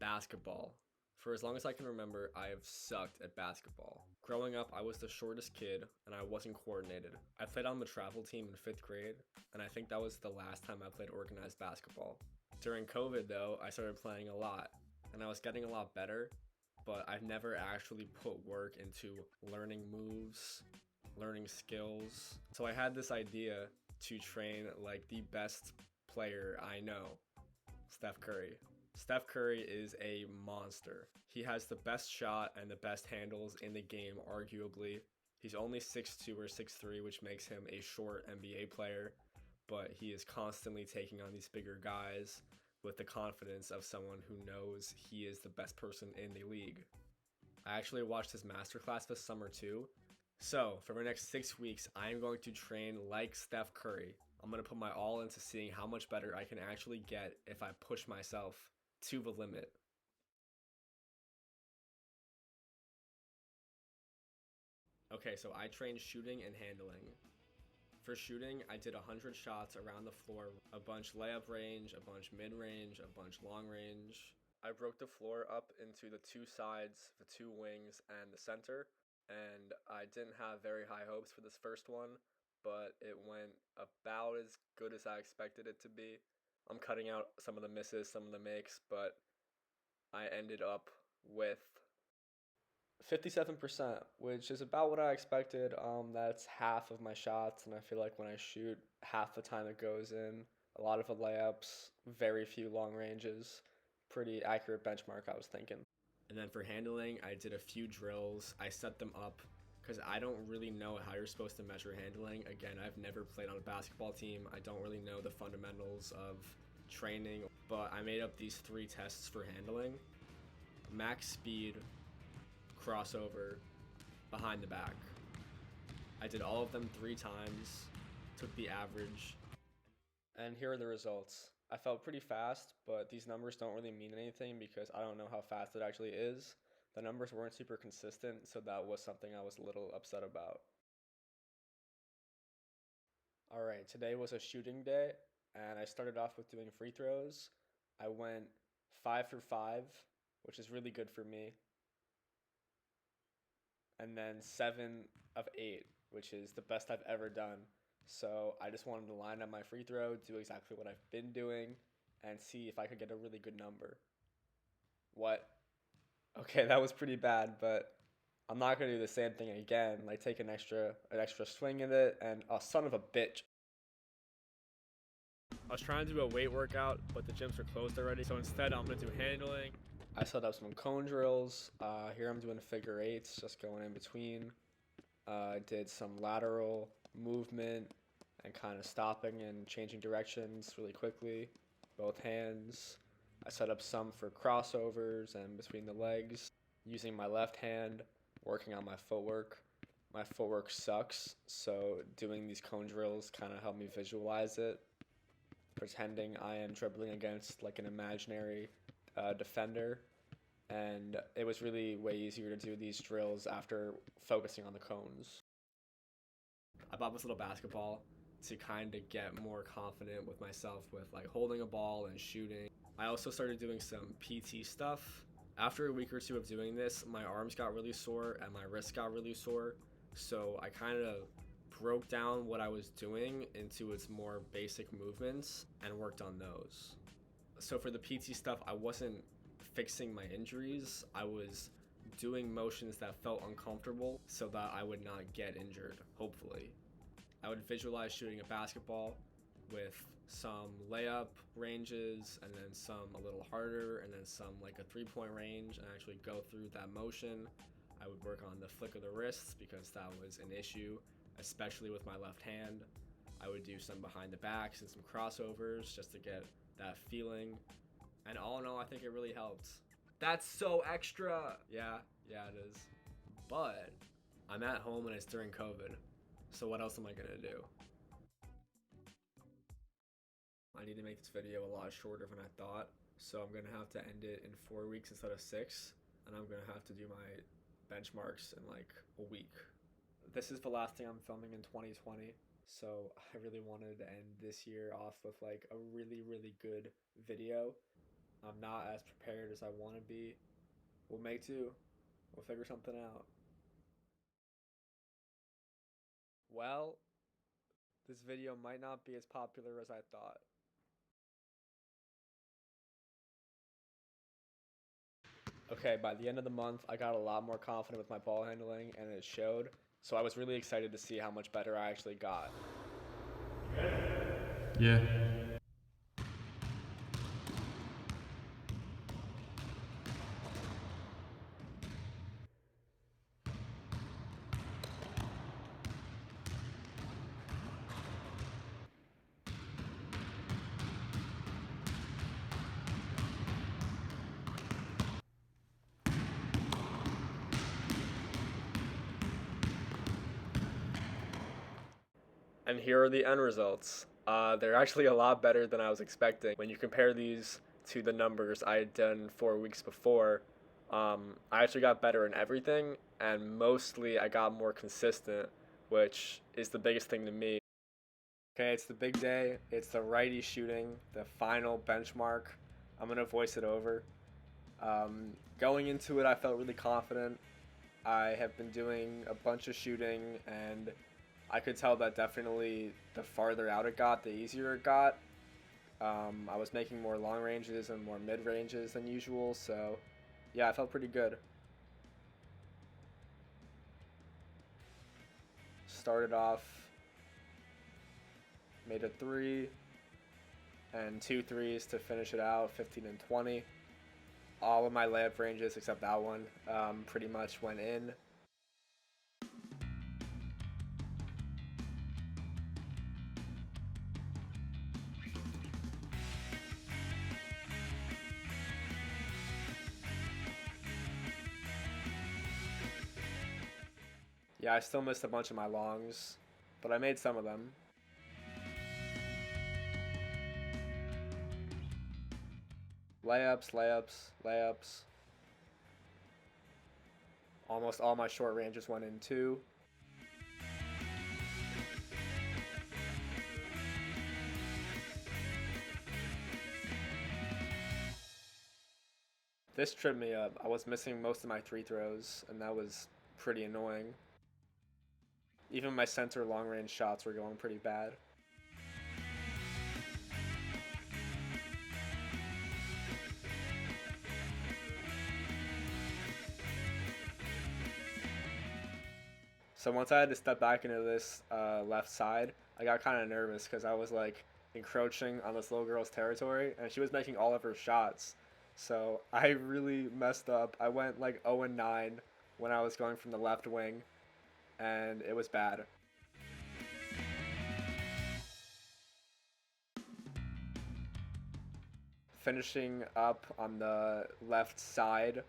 Basketball. For as long as I can remember, I have sucked at basketball. Growing up, I was the shortest kid and I wasn't coordinated. I played on the travel team in 5th grade, and I think that was the last time I played organized basketball. During COVID, though, I started playing a lot and I was getting a lot better, but I've never actually put work into learning moves, learning skills. So I had this idea to train like the best player I know, Steph Curry. Steph Curry is a monster. He has the best shot and the best handles in the game, arguably. He's only 6'2 or 6'3, which makes him a short NBA player, but he is constantly taking on these bigger guys with the confidence of someone who knows he is the best person in the league. I actually watched his masterclass this summer too. So, for the next 6 weeks, I am going to train like Steph Curry. I'm going to put my all into seeing how much better I can actually get if I push myself to the limit. Okay, so I trained shooting and handling. For shooting, I did 100 shots around the floor, a bunch layup range, a bunch mid range, a bunch long range. I broke the floor up into the two sides, the two wings, and the center. And I didn't have very high hopes for this first one, but it went about as good as I expected it to be. I'm cutting out some of the misses, some of the makes, but I ended up with 57%, which is about what I expected. That's half of my shots, and I feel like when I shoot, half the time it goes in. A lot of the layups, very few long ranges. Pretty accurate benchmark, I was thinking. And then for handling, I did a few drills. I set them up because I don't really know how you're supposed to measure handling. Again, I've never played on a basketball team. I don't really know the fundamentals of training, but I made up these 3 tests for handling: max speed, crossover, behind the back. I did all of them 3 times, took the average, and here are the results. I felt pretty fast, but these numbers don't really mean anything because I don't know how fast it actually is. The numbers weren't super consistent, so that was something I was a little upset about. Alright, today was a shooting day, and I started off with doing free throws. I went 5 for 5, which is really good for me, and then 7 of 8, which is the best I've ever done. So I just wanted to line up my free throw, do exactly what I've been doing, and see if I could get a really good number. What? Okay, that was pretty bad, but I'm not gonna do the same thing again. Like take an extra swing at it, and oh, son of a bitch. I was trying to do a weight workout, but the gyms are closed already, so instead I'm gonna do handling. I set up some cone drills. Here I'm doing figure eights, just going in between. I did some lateral movement and kind of stopping and changing directions really quickly, both hands. I set up some for crossovers and between the legs, using my left hand, working on my footwork. My footwork sucks, so doing these cone drills kind of helped me visualize it, pretending I am dribbling against like an imaginary defender. And it was really way easier to do these drills after focusing on the cones. I bought this little basketball to kind of get more confident with myself with like holding a ball and shooting. I also started doing some PT stuff. After a week or 2 of doing this, my arms got really sore and my wrists got really sore. So I kind of broke down what I was doing into its more basic movements and worked on those. So for the PT stuff, I wasn't fixing my injuries. I was doing motions that felt uncomfortable so that I would not get injured, hopefully. I would visualize shooting a basketball with some layup ranges and then some a little harder and then some like a 3-point range and actually go through that motion. I would work on the flick of the wrists because that was an issue, especially with my left hand. I would do some behind the backs and some crossovers just to get that feeling. And all in all, I think it really helped. That's so extra! Yeah, it is. But I'm at home and it's during COVID. So what else am I gonna do? I need to make this video a lot shorter than I thought. So I'm gonna have to end it in 4 weeks instead of 6. And I'm gonna have to do my benchmarks in like a week. This is the last thing I'm filming in 2020. So I really wanted to end this year off with like a really, really good video. I'm not as prepared as I want to be. We'll make do. We'll figure something out. Well, this video might not be as popular as I thought. Okay, by the end of the month, I got a lot more confident with my ball handling, and it showed. So I was really excited to see how much better I actually got. Yeah. And here are the end results. They're actually a lot better than I was expecting. When you compare these to the numbers I had done 4 weeks before, I actually got better in everything, and mostly I got more consistent, which is the biggest thing to me. Okay, it's the big day. It's the righty shooting, the final benchmark. I'm going to voice it over. Going into it, I felt really confident. I have been doing a bunch of shooting, and I could tell that definitely the farther out it got, the easier it got. I was making more long ranges and more mid ranges than usual, so yeah, I felt pretty good. Started off, made a 3 and 2 threes to finish it out, 15 and 20. All of my layup ranges except that one pretty much went in. Yeah, I still missed a bunch of my longs, but I made some of them. Layups, layups, layups. Almost all my short ranges went in too. This tripped me up. I was missing most of my free throws, and that was pretty annoying. Even my center long range shots were going pretty bad. So once I had to step back into this left side, I got kind of nervous because I was like encroaching on this little girl's territory, and she was making all of her shots. So I really messed up. I went like 0 and 9 when I was going from the left wing, and it was bad. Finishing up on the left side.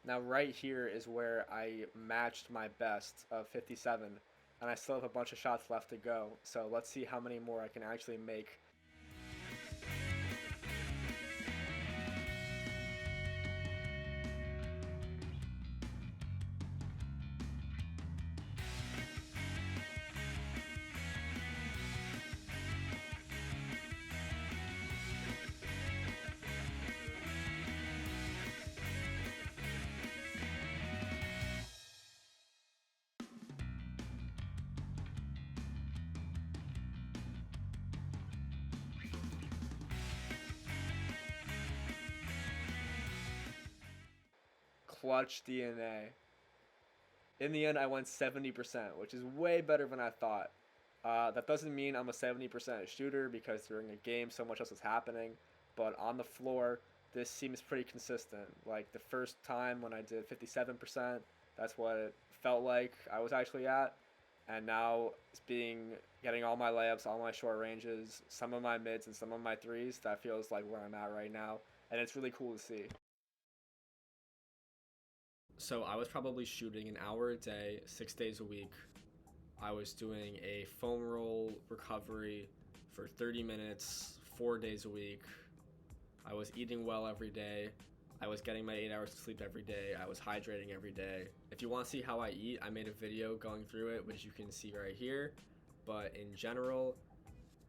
Now right here is where I matched my best of 57, and I still have a bunch of shots left to go. So let's see how many more I can actually make. Clutch DNA. In the end, I went 70%, which is way better than I thought. That doesn't mean I'm a 70% shooter because during a game so much else is happening, but on the floor, this seems pretty consistent. Like the first time when I did 57%, that's what it felt like I was actually at. And now it's getting all my layups, all my short ranges, some of my mids and some of my threes. That feels like where I'm at right now, and it's really cool to see. So I was probably shooting an hour a day, 6 days a week. I was doing a foam roll recovery for 30 minutes, 4 days a week. I was eating well every day. I was getting my 8 hours of sleep every day. I was hydrating every day. If you want to see how I eat, I made a video going through it, which you can see right here. But in general,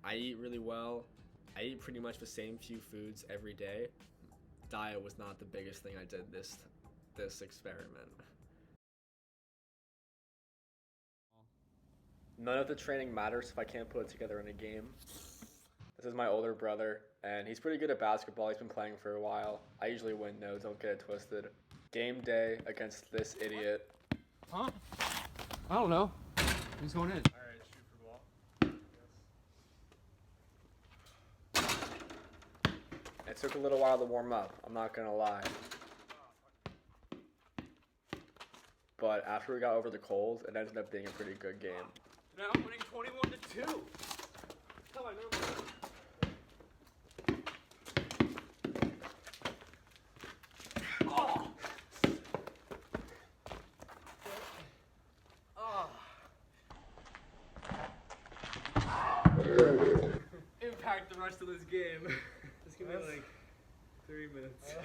I eat really well, I eat pretty much the same few foods every day. Diet was not the biggest thing I did this experiment. None of the training matters if I can't put it together in a game. This is my older brother, and he's pretty good at basketball. He's been playing for a while. I usually win, though, don't get it twisted. Game day against this idiot. Huh? I don't know. Who's going in? Alright, shoot for ball. It took a little while to warm up, I'm not gonna lie. But after we got over the cold, it ended up being a pretty good game. Now I'm winning 21-2. That's how I know. Oh. Oh. Impact the rest of this game. Just give me like 3 minutes.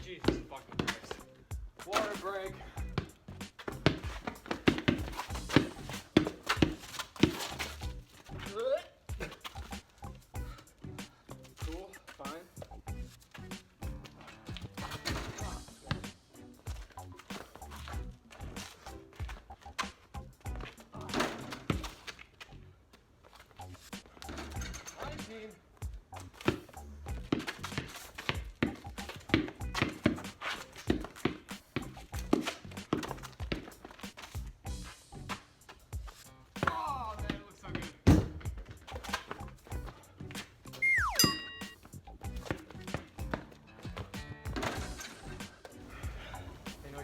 Jesus fucking Christ. Water break. Cool, fine.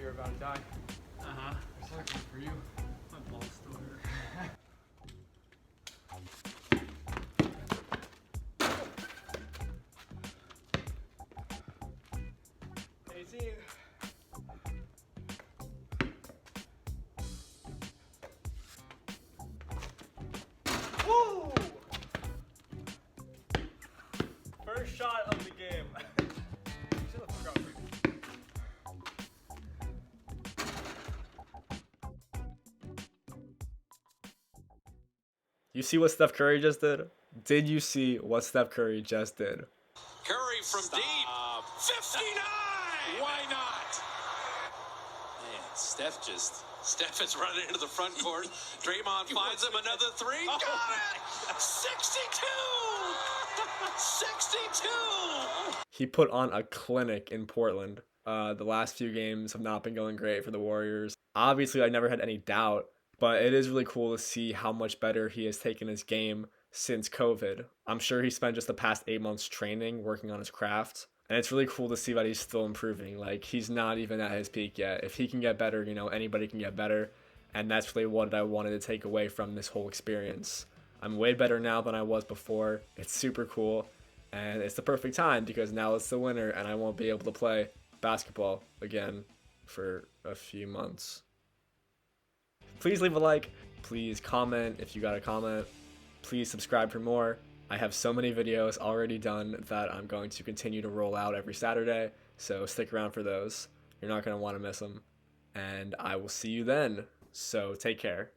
You're about to die. Uh-huh. There's something for you. My ball's still hurt. 18. Woo! First shot of the game. Shut the fuck up. You see what Steph Curry just did? Did you see what Steph Curry just did? Curry from deep. 59! Why not? Man, Steph is running into the front court. Draymond finds him another three. Got it! 62! 62! He put on a clinic in Portland. The last few games have not been going great for the Warriors. Obviously, I never had any doubt, but it is really cool to see how much better he has taken his game since COVID. I'm sure he spent just the past 8 months training, working on his craft. And it's really cool to see that he's still improving. Like, he's not even at his peak yet. If he can get better, you know, anybody can get better. And that's really what I wanted to take away from this whole experience. I'm way better now than I was before. It's super cool. And it's the perfect time because now it's the winter and I won't be able to play basketball again for a few months. Please leave a like. Please comment if you got a comment. Please subscribe for more. I have so many videos already done that I'm going to continue to roll out every Saturday. So stick around for those. You're not going to want to miss them. And I will see you then. So take care.